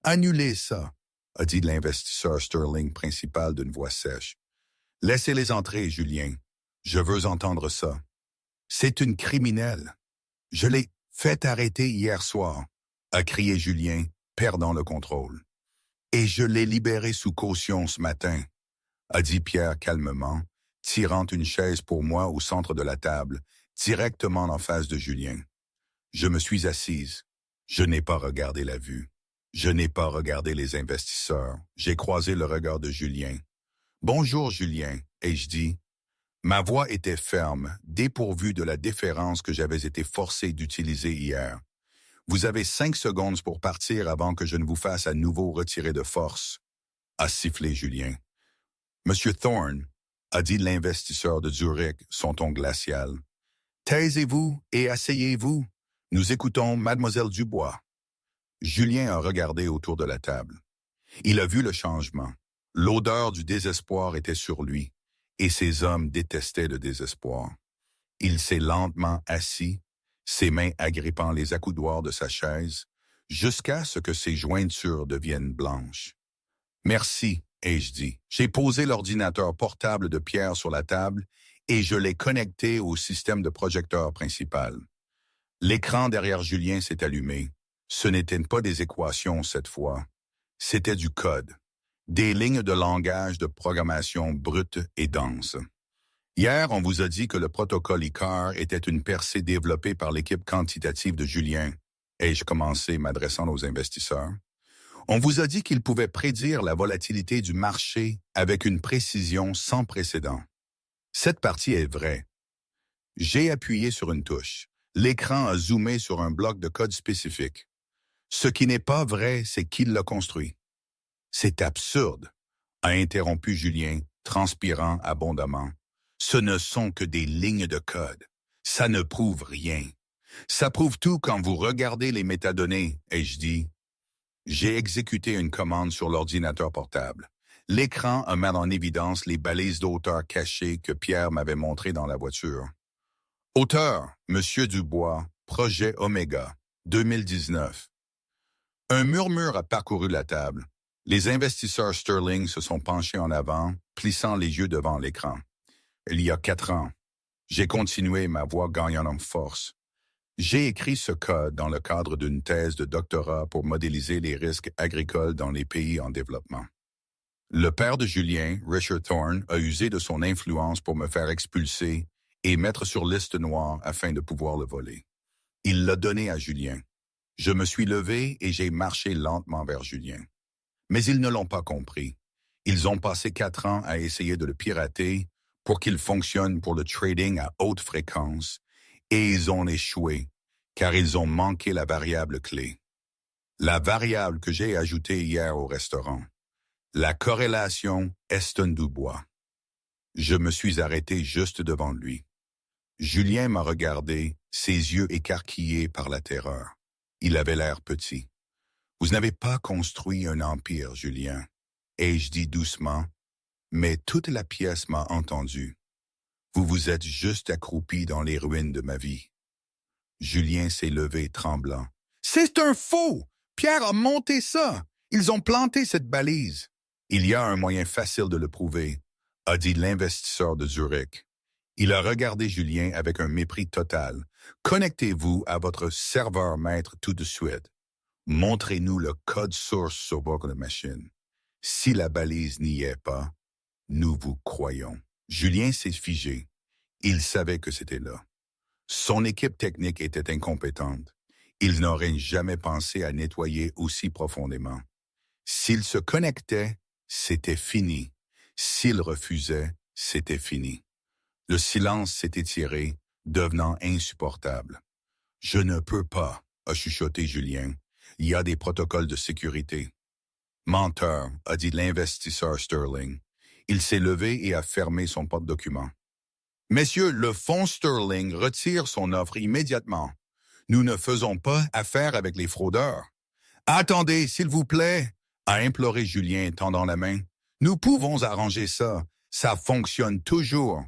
Annulez ça !» a dit l'investisseur Sterling principal d'une voix sèche. « Laissez-les entrer, Julien. Je veux entendre ça. C'est une criminelle. Je l'ai fait arrêter hier soir, » a crié Julien, perdant le contrôle. « Et je l'ai libérée sous caution ce matin, » a dit Pierre calmement, tirant une chaise pour moi au centre de la table, directement en face de Julien. Je me suis assise. Je n'ai pas regardé la vue. Je n'ai pas regardé les investisseurs. J'ai croisé le regard de Julien. « Bonjour, Julien », ai-je dit. Ma voix était ferme, dépourvue de la déférence que j'avais été forcé d'utiliser hier. Vous avez 5 secondes pour partir avant que je ne vous fasse à nouveau retirer de force, a sifflé Julien. Monsieur Thorne, a dit l'investisseur de Zurich, son ton glacial. Taisez-vous et asseyez-vous. Nous écoutons Mademoiselle Dubois. Julien a regardé autour de la table. Il a vu le changement. L'odeur du désespoir était sur lui, et ses hommes détestaient le désespoir. Il s'est lentement assis, ses mains agrippant les accoudoirs de sa chaise, jusqu'à ce que ses jointures deviennent blanches. « Merci », ai-je dit. J'ai posé l'ordinateur portable de Pierre sur la table et je l'ai connecté au système de projecteur principal. L'écran derrière Julien s'est allumé. Ce n'étaient pas des équations cette fois. C'était du code. Des lignes de langage de programmation brutes et denses. Hier, on vous a dit que le protocole ICAR était une percée développée par l'équipe quantitative de Julien. Ai-je commencé m'adressant aux investisseurs? On vous a dit qu'il pouvait prédire la volatilité du marché avec une précision sans précédent. Cette partie est vraie. J'ai appuyé sur une touche. L'écran a zoomé sur un bloc de code spécifique. Ce qui n'est pas vrai, c'est qui l'a construit. C'est absurde, a interrompu Julien, transpirant abondamment. Ce ne sont que des lignes de code. Ça ne prouve rien. Ça prouve tout quand vous regardez les métadonnées, ai-je dit. J'ai exécuté une commande sur l'ordinateur portable. L'écran a mis en évidence les balises d'auteur cachées que Pierre m'avait montrées dans la voiture. Auteur, Monsieur Dubois, Projet Oméga, 2019. Un murmure a parcouru la table. Les investisseurs Sterling se sont penchés en avant, plissant les yeux devant l'écran. Il y a 4 ans, j'ai continué, ma voix gagnant en force. J'ai écrit ce code dans le cadre d'une thèse de doctorat pour modéliser les risques agricoles dans les pays en développement. Le père de Julien, Richard Thorne, a usé de son influence pour me faire expulser et mettre sur liste noire afin de pouvoir le voler. Il l'a donné à Julien. Je me suis levé et j'ai marché lentement vers Julien. Mais ils ne l'ont pas compris. Ils ont passé 4 ans à essayer de le pirater pour qu'il fonctionne pour le trading à haute fréquence, et ils ont échoué, car ils ont manqué la variable clé. La variable que j'ai ajoutée hier au restaurant. La corrélation Eston-Dubois. Je me suis arrêté juste devant lui. Julien m'a regardé, ses yeux écarquillés par la terreur. Il avait l'air petit. « Vous n'avez pas construit un empire, Julien, » ai-je dit doucement, mais toute la pièce m'a entendu. Vous vous êtes juste accroupi dans les ruines de ma vie. Julien s'est levé tremblant. « C'est un faux! Pierre a monté ça! Ils ont planté cette balise! » « Il y a un moyen facile de le prouver, » a dit l'investisseur de Zurich. Il a regardé Julien avec un mépris total. Connectez-vous à votre serveur maître tout de suite. Montrez-nous le code source sur votre machine. Si la balise n'y est pas, nous vous croyons. Julien s'est figé. Il savait que c'était là. Son équipe technique était incompétente. Il n'aurait jamais pensé à nettoyer aussi profondément. S'il se connectait, c'était fini. S'il refusait, c'était fini. Le silence s'est étiré, devenant insupportable. « Je ne peux pas », a chuchoté Julien. « Il y a des protocoles de sécurité. » « Menteur », a dit l'investisseur Sterling. Il s'est levé et a fermé son porte-document. « Messieurs, le fonds Sterling retire son offre immédiatement. Nous ne faisons pas affaire avec les fraudeurs. »« Attendez, s'il vous plaît », a imploré Julien tendant la main. « Nous pouvons arranger ça. Ça fonctionne toujours.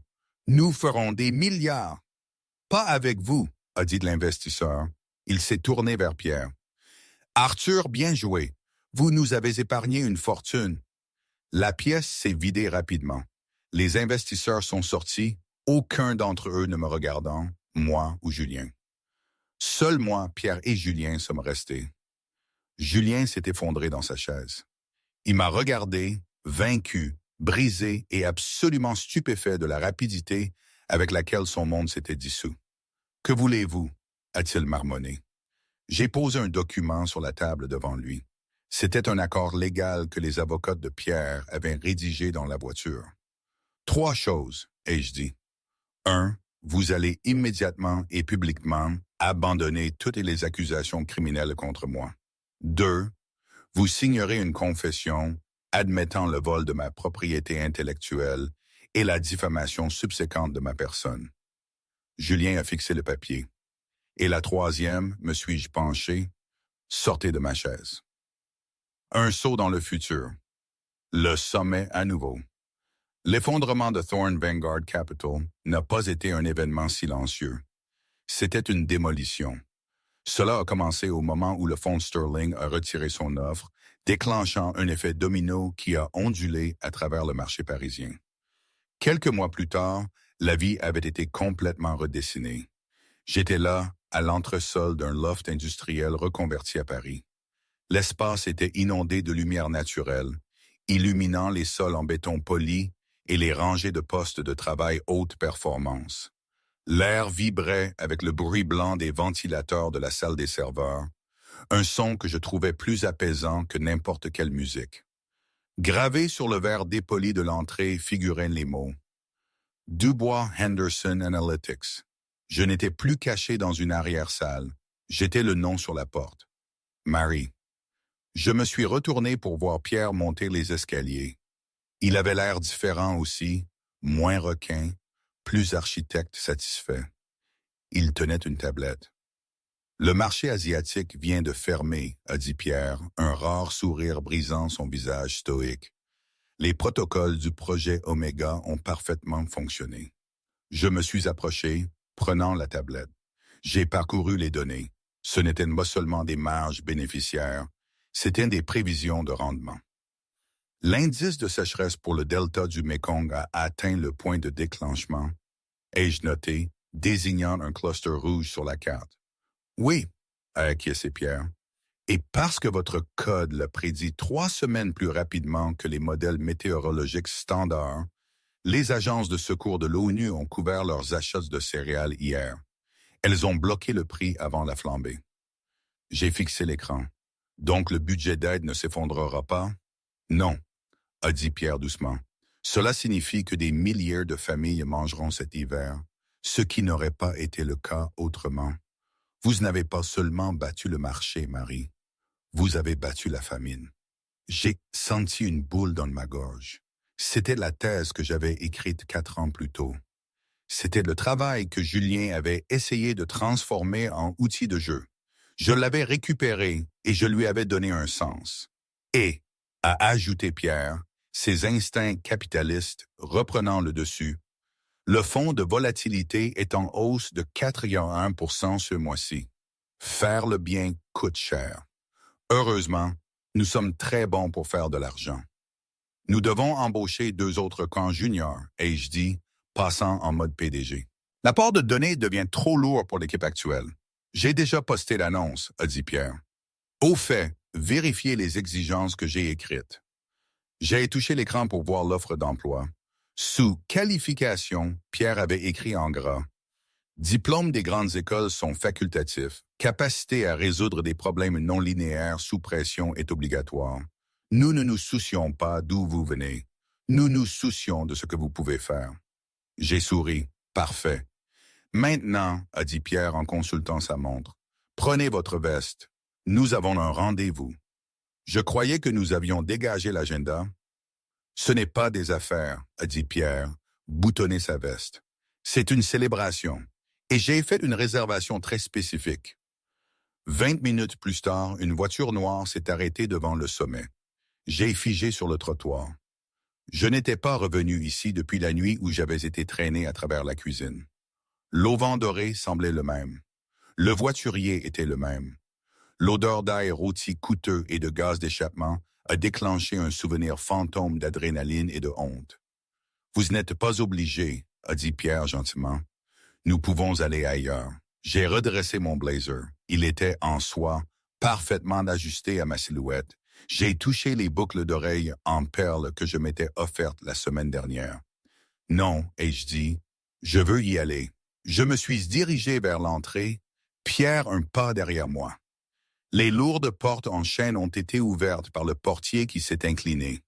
Nous ferons des milliards. »« Pas avec vous », a dit l'investisseur. Il s'est tourné vers Pierre. « Arthur, bien joué. Vous nous avez épargné une fortune. » La pièce s'est vidée rapidement. Les investisseurs sont sortis, aucun d'entre eux ne me regardant, moi ou Julien. Seuls moi, Pierre et Julien sommes restés. Julien s'est effondré dans sa chaise. Il m'a regardé, vaincu, brisé et absolument stupéfait de la rapidité avec laquelle son monde s'était dissous. « Que voulez-vous » a-t-il marmonné. J'ai posé un document sur la table devant lui. C'était un accord légal que les avocats de Pierre avaient rédigé dans la voiture. « 3 choses, ai-je dit. 1. Vous allez immédiatement et publiquement abandonner toutes les accusations criminelles contre moi. 2. Vous signerez une confession admettant le vol de ma propriété intellectuelle et la diffamation subséquente de ma personne. » Julien a fixé le papier. « Et la 3e, me suis-je penché, sortez de ma chaise. » Un saut dans le futur. Le sommet à nouveau. L'effondrement de Thorn Vanguard Capital n'a pas été un événement silencieux. C'était une démolition. Cela a commencé au moment où le fonds Sterling a retiré son offre, déclenchant un effet domino qui a ondulé à travers le marché parisien. Quelques mois plus tard, la vie avait été complètement redessinée. J'étais là, à l'entresol d'un loft industriel reconverti à Paris. L'espace était inondé de lumière naturelle, illuminant les sols en béton poli et les rangées de postes de travail haute performance. L'air vibrait avec le bruit blanc des ventilateurs de la salle des serveurs, un son que je trouvais plus apaisant que n'importe quelle musique. Gravés sur le verre dépoli de l'entrée figuraient les mots « Dubois Henderson Analytics ». Je n'étais plus caché dans une arrière-salle, j'étais le nom sur la porte. Marie. Je me suis retourné pour voir Pierre monter les escaliers. Il avait l'air différent aussi, moins requin, plus architecte satisfait. Il tenait une tablette. « Le marché asiatique vient de fermer », a dit Pierre, un rare sourire brisant son visage stoïque. Les protocoles du projet Oméga ont parfaitement fonctionné. Je me suis approché, prenant la tablette. J'ai parcouru les données. Ce n'étaient pas seulement des marges bénéficiaires, c'était des prévisions de rendement. L'indice de sécheresse pour le delta du Mékong a atteint le point de déclenchement, ai-je noté, désignant un cluster rouge sur la carte. « Oui », a acquiescé Pierre. « Et parce que votre code l'a prédit 3 semaines plus rapidement que les modèles météorologiques standards, les agences de secours de l'ONU ont couvert leurs achats de céréales hier. Elles ont bloqué le prix avant la flambée. » J'ai fixé l'écran. « Donc le budget d'aide ne s'effondrera pas? »« Non », a dit Pierre doucement. « Cela signifie que des milliers de familles mangeront cet hiver, ce qui n'aurait pas été le cas autrement. Vous n'avez pas seulement battu le marché, Marie. Vous avez battu la famine. » J'ai senti une boule dans ma gorge. C'était la thèse que j'avais écrite 4 ans plus tôt. C'était le travail que Julien avait essayé de transformer en outil de jeu. Je l'avais récupéré et je lui avais donné un sens. Et, a ajouté Pierre, ses instincts capitalistes reprenant le dessus, le fonds de volatilité est en hausse de 4,1% ce mois-ci. Faire le bien coûte cher. Heureusement, nous sommes très bons pour faire de l'argent. Nous devons embaucher 2 autres camps juniors, ai-je dit, passant en mode PDG. L'apport de données devient trop lourd pour l'équipe actuelle. J'ai déjà posté l'annonce, a dit Pierre. Au fait, vérifiez les exigences que j'ai écrites. J'ai touché l'écran pour voir l'offre d'emploi. Sous qualification, Pierre avait écrit en gras. Diplômes des grandes écoles sont facultatifs. Capacité à résoudre des problèmes non linéaires sous pression est obligatoire. Nous ne nous soucions pas d'où vous venez. Nous nous soucions de ce que vous pouvez faire. J'ai souri. Parfait. Maintenant, a dit Pierre en consultant sa montre, prenez votre veste. Nous avons un rendez-vous. Je croyais que nous avions dégagé l'agenda. Ce n'est pas des affaires, a dit Pierre, boutonner sa veste. C'est une célébration. Et j'ai fait une réservation très spécifique. 20 minutes plus tard, une voiture noire s'est arrêtée devant le sommet. J'ai figé sur le trottoir. Je n'étais pas revenu ici depuis la nuit où j'avais été traîné à travers la cuisine. L'auvent doré semblait le même. Le voiturier était le même. L'odeur d'ail rôti coûteux et de gaz d'échappement a déclenché un souvenir fantôme d'adrénaline et de honte. « Vous n'êtes pas obligé, » a dit Pierre gentiment. « Nous pouvons aller ailleurs. » J'ai redressé mon blazer. Il était en soie, parfaitement ajusté à ma silhouette. J'ai touché les boucles d'oreilles en perles que je m'étais offertes la semaine dernière. « Non, » ai-je dit, « je veux y aller. » Je me suis dirigé vers l'entrée, Pierre un pas derrière moi. Les lourdes portes en chêne ont été ouvertes par le portier qui s'est incliné.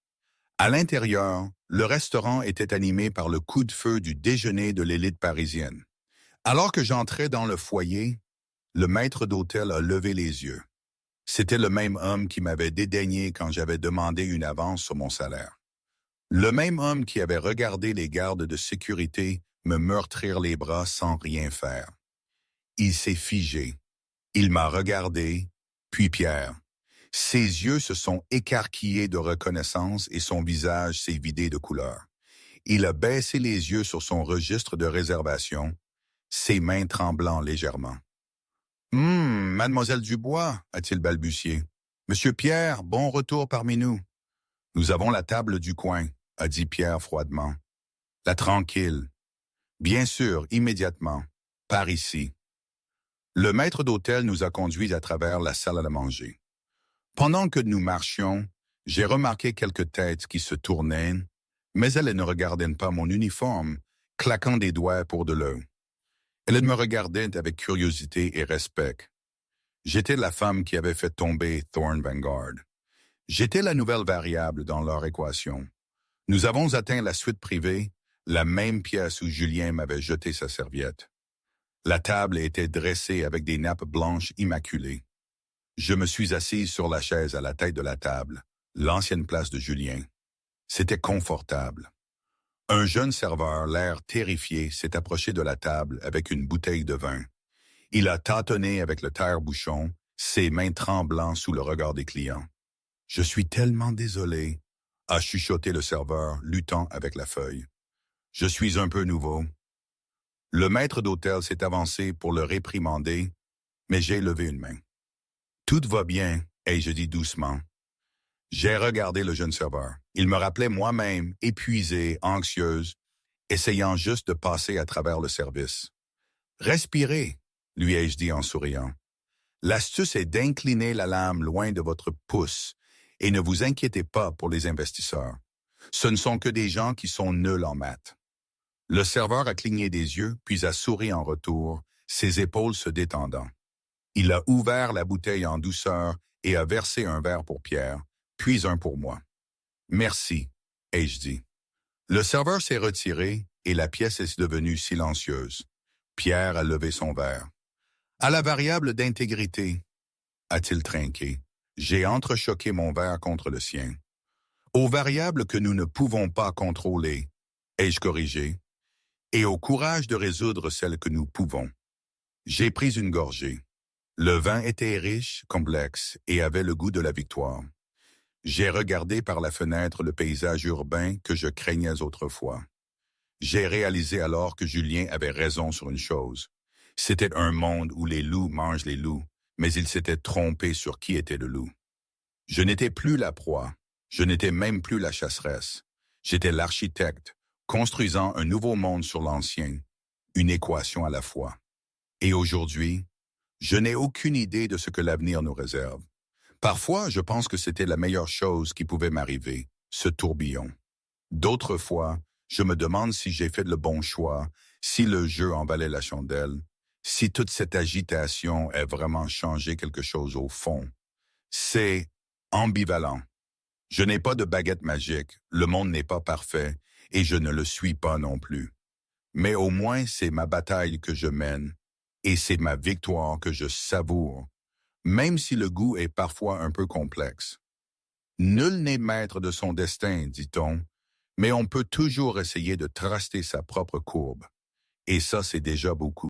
À l'intérieur, le restaurant était animé par le coup de feu du déjeuner de l'élite parisienne. Alors que j'entrais dans le foyer, le maître d'hôtel a levé les yeux. C'était le même homme qui m'avait dédaigné quand j'avais demandé une avance sur mon salaire. Le même homme qui avait regardé les gardes de sécurité me meurtrir les bras sans rien faire. Il s'est figé. Il m'a regardé, puis Pierre. Ses yeux se sont écarquillés de reconnaissance et son visage s'est vidé de couleur. Il a baissé les yeux sur son registre de réservation, ses mains tremblant légèrement. « Mademoiselle Dubois, a-t-il balbutié. « Monsieur Pierre, bon retour parmi nous. »« Nous avons la table du coin, » a dit Pierre froidement. « La tranquille. »« Bien sûr, immédiatement. Par ici. » Le maître d'hôtel nous a conduits à travers la salle à manger. Pendant que nous marchions, j'ai remarqué quelques têtes qui se tournaient, mais elles ne regardaient pas mon uniforme, claquant des doigts pour de l'eau. Elles me regardaient avec curiosité et respect. J'étais la femme qui avait fait tomber Thorne Vanguard. J'étais la nouvelle variable dans leur équation. Nous avons atteint la suite privée, la même pièce où Julien m'avait jeté sa serviette. La table était dressée avec des nappes blanches immaculées. Je me suis assise sur la chaise à la tête de la table, l'ancienne place de Julien. C'était confortable. Un jeune serveur, l'air terrifié, s'est approché de la table avec une bouteille de vin. Il a tâtonné avec le tire-bouchon, ses mains tremblant sous le regard des clients. « Je suis tellement désolé », a chuchoté le serveur, luttant avec la feuille. « Je suis un peu nouveau. » Le maître d'hôtel s'est avancé pour le réprimander, mais j'ai levé une main. « Tout va bien », ai-je dit doucement. J'ai regardé le jeune serveur. Il me rappelait moi-même, épuisée, anxieuse, essayant juste de passer à travers le service. « Respirez », lui ai-je dit en souriant. « L'astuce est d'incliner la lame loin de votre pouce et ne vous inquiétez pas pour les investisseurs. Ce ne sont que des gens qui sont nuls en maths. » Le serveur a cligné des yeux, puis a souri en retour, ses épaules se détendant. Il a ouvert la bouteille en douceur et a versé un verre pour Pierre, puis un pour moi. « Merci », ai-je dit. Le serveur s'est retiré et la pièce est devenue silencieuse. Pierre a levé son verre. « À la variable d'intégrité, » a-t-il trinqué. J'ai entrechoqué mon verre contre le sien. « Aux variables que nous ne pouvons pas contrôler, » ai-je corrigé, et au courage de résoudre celles que nous pouvons. J'ai pris une gorgée. Le vin était riche, complexe et avait le goût de la victoire. J'ai regardé par la fenêtre le paysage urbain que je craignais autrefois. J'ai réalisé alors que Julien avait raison sur une chose. C'était un monde où les loups mangent les loups, mais il s'était trompé sur qui était le loup. Je n'étais plus la proie, je n'étais même plus la chasseresse. J'étais l'architecte, construisant un nouveau monde sur l'ancien, une équation à la fois. Et aujourd'hui, je n'ai aucune idée de ce que l'avenir nous réserve. Parfois, je pense que c'était la meilleure chose qui pouvait m'arriver, ce tourbillon. D'autres fois, je me demande si j'ai fait le bon choix, si le jeu en valait la chandelle, si toute cette agitation a vraiment changé quelque chose au fond. C'est ambivalent. Je n'ai pas de baguette magique, le monde n'est pas parfait, et je ne le suis pas non plus. Mais au moins c'est ma bataille que je mène, et c'est ma victoire que je savoure, même si le goût est parfois un peu complexe. Nul n'est maître de son destin, dit-on, mais on peut toujours essayer de tracer sa propre courbe. Et ça, c'est déjà beaucoup.